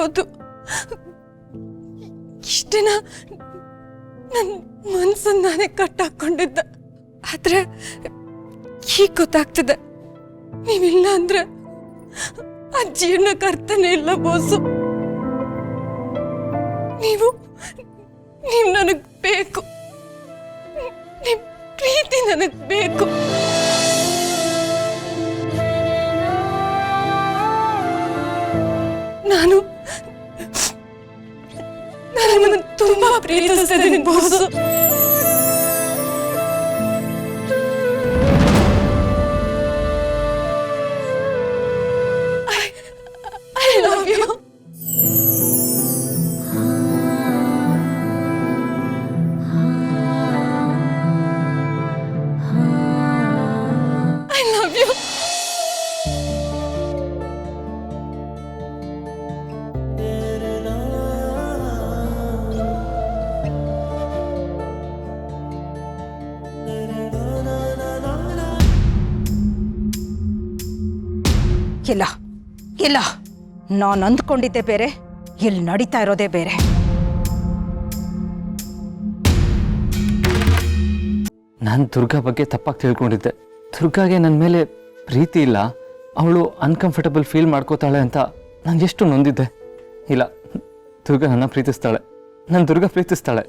ಹೌದು, ಇಷ್ಟ ದಿನ ನನ್ನ ಮನ್ಸನ್ನ ನಾನೇ ಕಟ್ಟಾಕೊಂಡಿದ್ದ. ಆದ್ರೆ ಈಗ ಗೊತ್ತಾಗ್ತದೆ, ನೀವಿಲ್ಲ ಅಂದ್ರೆ ಆ ಜೀವನಕ್ಕೆ ಅರ್ಥನೇ ಇಲ್ಲ ಬೋಸು. ನೀವು ನನಗ್ ಬೇಕು, ನಿಮ್ ಪ್ರೀತಿ ನನಗ್ ಬೇಕು. ನಾನು ನಿಮ್ಮನ್ನು ತುಂಬಾ ಪ್ರೀತಿಸ್ತಿದ್ದೀನಿ Bose. I love you. I love you. ಇಲ್ಲ ಇಲ್ಲ, ನಾನು ಅಂದ್ಕೊಂಡಿದ್ದೆ ಬೇರೆ, ಇಲ್ಲಿ ನಡೀತಾ ಇರೋದೇ ಬೇರೆ. ನಾನು ದುರ್ಗಾ ಬಗ್ಗೆ ತಪ್ಪಾಗಿ ತಿಳ್ಕೊಂಡಿದ್ದೆ. ದುರ್ಗಾಗೆ ನನ್ನ ಮೇಲೆ ಪ್ರೀತಿ ಇಲ್ಲ, ಅವಳು ಅನ್ಕಂಫರ್ಟಬಲ್ ಫೀಲ್ ಮಾಡ್ಕೋತಾಳೆ ಅಂತ ನಾನು ಎಷ್ಟು ನೊಂದಿದ್ದೆ. ಇಲ್ಲ, ದುರ್ಗಾ ನನ್ನ ಪ್ರೀತಿಸ್ತಾಳೆ, ನನ್ನ Durga ಪ್ರೀತಿಸ್ತಾಳೆ.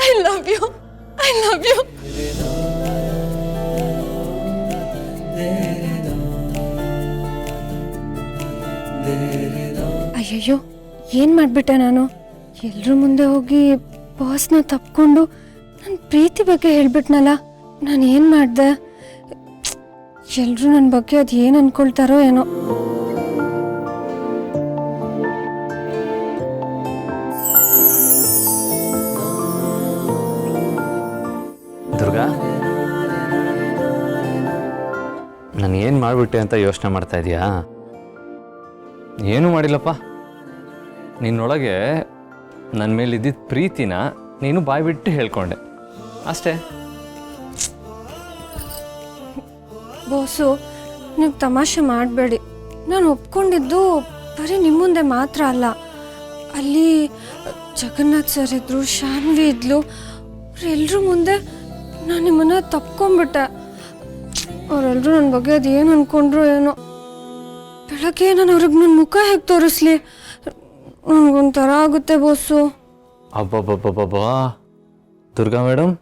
I love you. I love you. ಅಯ್ಯಯ್ಯೋ, ಏನ್ ಮಾಡ್ಬಿಟ್ಟೆ ನಾನು? ಎಲ್ರ ಮುಂದೆ ಹೋಗಿ ಬಾಸ್ನ ತಪ್ಕೊಂಡು ನನ್ನ ಪ್ರೀತಿ ಬಗ್ಗೆ ಹೇಳ್ಬಿಟ್ನಲ್ಲ. ನಾನು ಏನ್ ಮಾಡ್ದೆ? ಎಲ್ರು ನನ್ನ ಬಗ್ಗೆ ಅದು ಏನ್ ಅನ್ಕೊಳ್ತಾರೋ ಏನೋ. ದುರ್ಗಾ, ನಾನು ಏನು ಮಾಡಿಬಿಟ್ಟೆ ಅಂತ ಯೋಚನೆ ಮಾಡ್ತಾ ಇದೀಯಾ? ಏನೂ ಮಾಡಿಲ್ಲಪ್ಪ. ನಿನ್ನೊಳಗೆ ನನ್ನ ಮೇಲಿದ್ದಿದ್ದ ಪ್ರೀತಿನ ನೀನು ಬಾಯ್ಬಿಟ್ಟು ಹೇಳ್ಕೊಂಡೆ ಅಷ್ಟೇ. ಬೋಸು, ನೀವು ತಮಾಷೆ ಮಾಡಬೇಡಿ. ನಾನು ಒಪ್ಕೊಂಡಿದ್ದು ಬರೀ ನಿಮ್ಮ ಮುಂದೆ ಮಾತ್ರ ಅಲ್ಲ. ಅಲ್ಲಿ ಜಗನ್ನಾಥ್ ಸರ್ ಇದ್ರು, ಶಾನ್ವಿ ಇದ್ಲು. ಅವರೆಲ್ಲರೂ ಮುಂದೆ ನಾನು ನಿಮ್ಮನ್ನ ತಪ್ಕೊಂಡ್ಬಿಟ್ಟೆ. ಅವರೆಲ್ಲರೂ ನನ್ನ ಬಗ್ಗೆ ಅದು ಏನು ಅಂದ್ಕೊಂಡ್ರು ಏನೋ. ಬೆಳಗ್ಗೆ ನಾನು ಅವ್ರಿಗೆ ನನ್ನ ಮುಖ ಹೇಗೆ ತೋರಿಸ್ಲಿ? ನನಗೊಂಥರ ಆಗುತ್ತೆ ಬೋಸು. ಅಬ್ಬಬ್ಬಬ್ಬಬ್ಬಾ, ದುರ್ಗಾ ಮೇಡಮ್,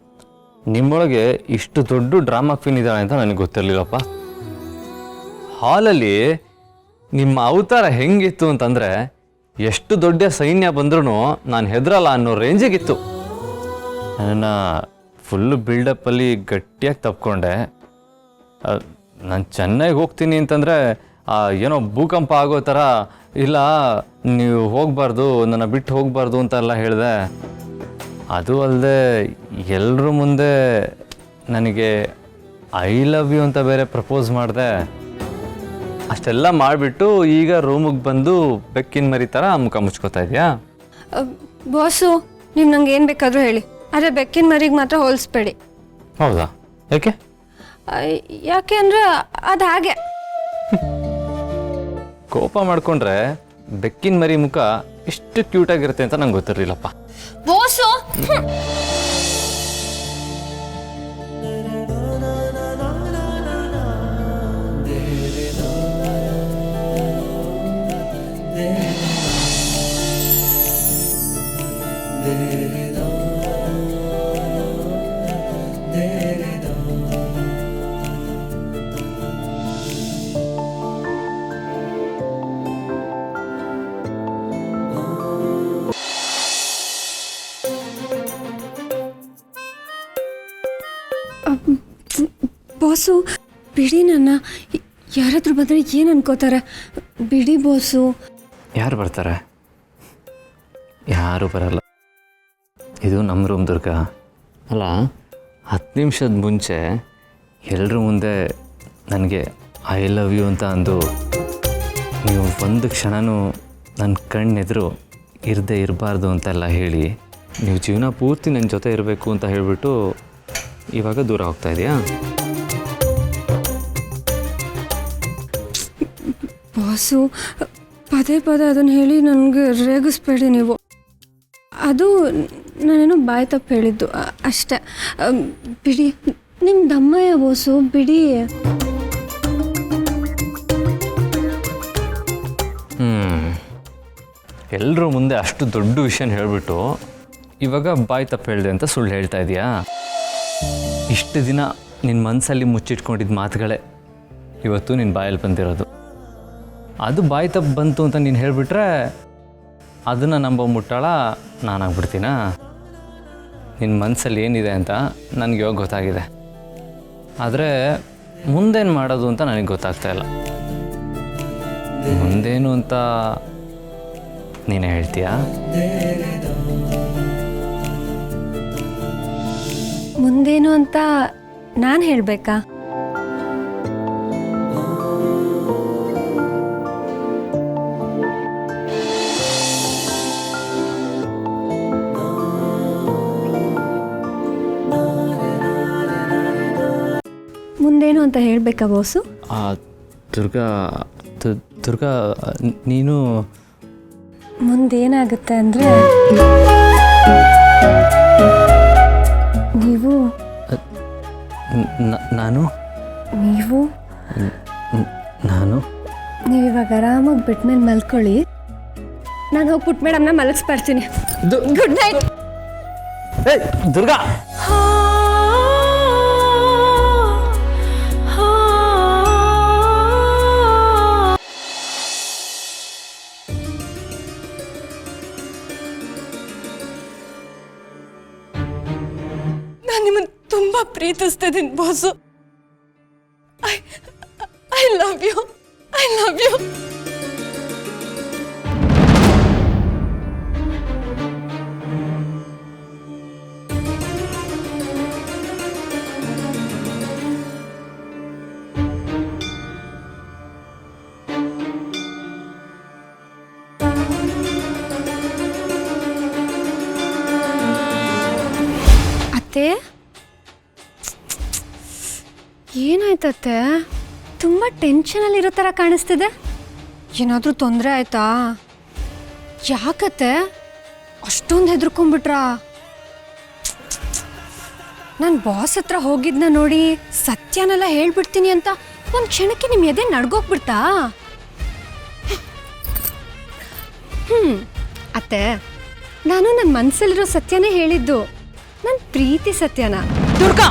ನಿಮ್ಮೊಳಗೆ ಇಷ್ಟು ದೊಡ್ಡ ಡ್ರಾಮಾ ಕ್ವೀನ್ ಇದ್ದಾಳೆ ಅಂತ ನನಗೆ ಗೊತ್ತಿರಲಿಲ್ಲಪ್ಪ. ಹಾಲಲ್ಲಿ ನಿಮ್ಮ ಅವತಾರ ಹೆಂಗಿತ್ತು ಅಂತಂದರೆ, ಎಷ್ಟು ದೊಡ್ಡ ಸೈನ್ಯ ಬಂದ್ರೂ ನಾನು ಹೆದರಲ್ಲ ಅನ್ನೋ ರೇಂಜಿಗಿತ್ತು. ನನ್ನನ್ನು ಫುಲ್ಲು ಬಿಲ್ಡಪ್ಪಲ್ಲಿ ಗಟ್ಟಿಯಾಗಿ ತಪ್ಕೊಂಡೆ. ನಾನು ಚೆನ್ನೈಗೆ ಹೋಗ್ತೀನಿ ಅಂತಂದರೆ ಏನೋ ಭೂಕಂಪ ಆಗೋ ಥರ, ಇಲ್ಲ ನೀವು ಹೋಗಬಾರ್ದು, ನನ್ನ ಬಿಟ್ಟು ಹೋಗಬಾರ್ದು ಅಂತೆಲ್ಲ ಹೇಳಿದೆ. ಅದು ಅಲ್ಲದೆ ಎಲ್ಲರ ಮುಂದೆ ನನಗೆ ಐ ಲವ್ ಯು ಅಂತ ಬೇರೆ ಪ್ರಪೋಸ್ ಮಾಡಿದೆ. ಅಷ್ಟೆಲ್ಲ ಮಾಡಿಬಿಟ್ಟು ಈಗ ರೂಮಿಗೆ ಬಂದು ಬೆಕ್ಕಿನ ಮರಿ ಥರ ಮುಖ ಮುಚ್ಕೋತಾ ಇದೆಯಾ? ಬಾಸು, ನೀವು ನಂಗೆ ಏನು ಬೇಕಾದರೂ ಹೇಳಿ, ಆದರೆ ಬೆಕ್ಕಿನ ಮರಿಗೆ ಮಾತ್ರ ಹೋಲಿಸ್ಬೇಡಿ. ಹೌದಾ? ಯಾಕೆ? ಯಾಕೆ ಅಂದರೆ ಅದು ಹಾಗೆ. ಕೋಪ ಮಾಡಿಕೊಂಡ್ರೆ ಬೆಕ್ಕಿನ ಮರಿ ಮುಖ ಎಷ್ಟು ಕ್ಯೂಟಾಗಿರುತ್ತೆ ಅಂತ ನಂಗೆ ಗೊತ್ತಿರಲಿಲ್ಲಪ್ಪ. ಬೋಸು, ಬಾಸು ಬಿಡಿ, ನನ್ನ ಯಾರಾದ್ರೂ ಬಂದರೆ ಏನು ಅನ್ಕೋತಾರೆ? ಬಿಡಿ ಬಾಸು. ಯಾರು ಬರ್ತಾರೆ? ಯಾರು ಬರಲ್ಲ. ಇದು ನಮ್ಮ ರೂಮ್ ದುರ್ಗಾ. ಅಲ್ಲ, 10 ನಿಮಿಷದ ಮುಂಚೆ ಎಲ್ಲರ ಮುಂದೆ ನನಗೆ ಐ ಲವ್ ಯು ಅಂತ ಅಂದು ನೀವು ಒಂದು ಕ್ಷಣನೂ ನನ್ನ ಕಣ್ಣೆದುರು ಇರದೇ ಇರಬಾರ್ದು ಅಂತೆಲ್ಲ ಹೇಳಿ ನೀವು ಜೀವನ ಪೂರ್ತಿ ನನ್ನ ಜೊತೆ ಇರಬೇಕು ಅಂತ ಹೇಳಿಬಿಟ್ಟು ಇವಾಗ ದೂರ ಹೋಗ್ತಾ ಇದೆಯಾ? ಬಾಸು, ಪದೇ ಪದೇ ಅದನ್ನು ಹೇಳಿ ನನಗೆ ರೇಗಿಸ್ಬೇಡಿ ನೀವು. ಅದು ನಾನೇನೋ ಬಾಯಿ ತಪ್ಪು ಹೇಳಿದ್ದು ಅಷ್ಟೇ. ಬಿಡಿ, ನಿಮ್ಮ ದಮ್ಮಯ್ಯ ಬಾಸು, ಬಿಡಿ. ಎಲ್ಲರೂ ಮುಂದೆ ಅಷ್ಟು ದೊಡ್ಡ ವಿಷಯನ ಹೇಳಿಬಿಟ್ಟು ಇವಾಗ ಬಾಯಿ ತಪ್ಪು ಹೇಳಿದೆ ಅಂತ ಸುಳ್ಳು ಹೇಳ್ತಾ ಇದೆಯಾ? ಇಷ್ಟು ದಿನ ನಿನ್ನ ಮನಸ್ಸಲ್ಲಿ ಮುಚ್ಚಿಟ್ಕೊಂಡಿದ್ದ ಮಾತುಗಳೇ ಇವತ್ತು ನಿನ್ನ ಬಾಯಲ್ಲಿ ಬಂದಿರೋದು. ಅದು ಬಾಯಿ ತಪ್ಪು ಬಂತು ಅಂತ ನೀನು ಹೇಳಿಬಿಟ್ರೆ ಅದನ್ನು ನಂಬೋ ಮುಟ್ಟಾಳ ನಾನಾಗ್ಬಿಡ್ತೀನಾ? ನಿನ್ನ ಮನಸ್ಸಲ್ಲಿ ಏನಿದೆ ಅಂತ ನನಗೆ ಇವಾಗ ಗೊತ್ತಾಗಿದೆ. ಆದರೆ ಮುಂದೇನು ಮಾಡೋದು ಅಂತ ನನಗೆ ಗೊತ್ತಾಗ್ತಾ ಇಲ್ಲ. ಮುಂದೇನು ಅಂತ ನೀನೇ ಹೇಳ್ತೀಯಾ? ಮುಂದೇನು ಅಂತ ನಾನು ಹೇಳಬೇಕಾ? ಮುಂದೇನು ಅಂತ ಹೇಳಬೇಕಾ ಬಾಸು? ದುರ್ಗಾ ದುರ್ಗಾ ನೀನು ಮುಂದೇನಾಗುತ್ತೆ ಅಂದರೆ, ನೀವು ನಾನು ನೀವಿವಾಗ ಆರಾಮಾಗಿ ಬಿಟ್ಮೇಲೆ ಮಲ್ಕೊಳ್ಳಿ. ನಾನು ಹೋಗಿ ಪುಟ್ ಮೇಡಮ್ನ ಮಲಗಿಸ್ಬರ್ತೀನಿ. Good night. ದುರ್ಗಾ, ನಾನು ನಿಮ್ಮನ್ನು ತುಂಬ ಪ್ರೀತಿಸ್ತಿದ್ದೀನಿ ಬಾಸು. I love you. ಅತ್ತೆ, ಏನಾಯ್ತತ್ತೆ? ತುಂಬ ಟೆನ್ಷನಲ್ಲಿರೋ ಥರ ಕಾಣಿಸ್ತಿದೆ. ಏನಾದರೂ ತೊಂದರೆ ಆಯ್ತಾ? ಯಾಕತ್ತೆ ಅಷ್ಟೊಂದು ಹೆದರ್ಕೊಂಡ್ಬಿಟ್ರಾ? ನಾನು ಬಾಸ್ ಹತ್ರ ಹೋಗಿದ್ನ ನೋಡಿ ಸತ್ಯನೆಲ್ಲ ಹೇಳ್ಬಿಡ್ತೀನಿ ಅಂತ ಒಂದು ಕ್ಷಣಕ್ಕೆ ನಿಮ್ಮ ಎದೆ ನಡ್ಗೋಗ್ಬಿಡ್ತಾ? ಅತ್ತೆ, ನಾನು ನನ್ನ ಮನಸ್ಸಲ್ಲಿರೋ ಸತ್ಯನೇ ಹೇಳಿದ್ದು, ನನ್ನ ಪ್ರೀತಿ ಸತ್ಯನ. ದುರ್ಗಾ,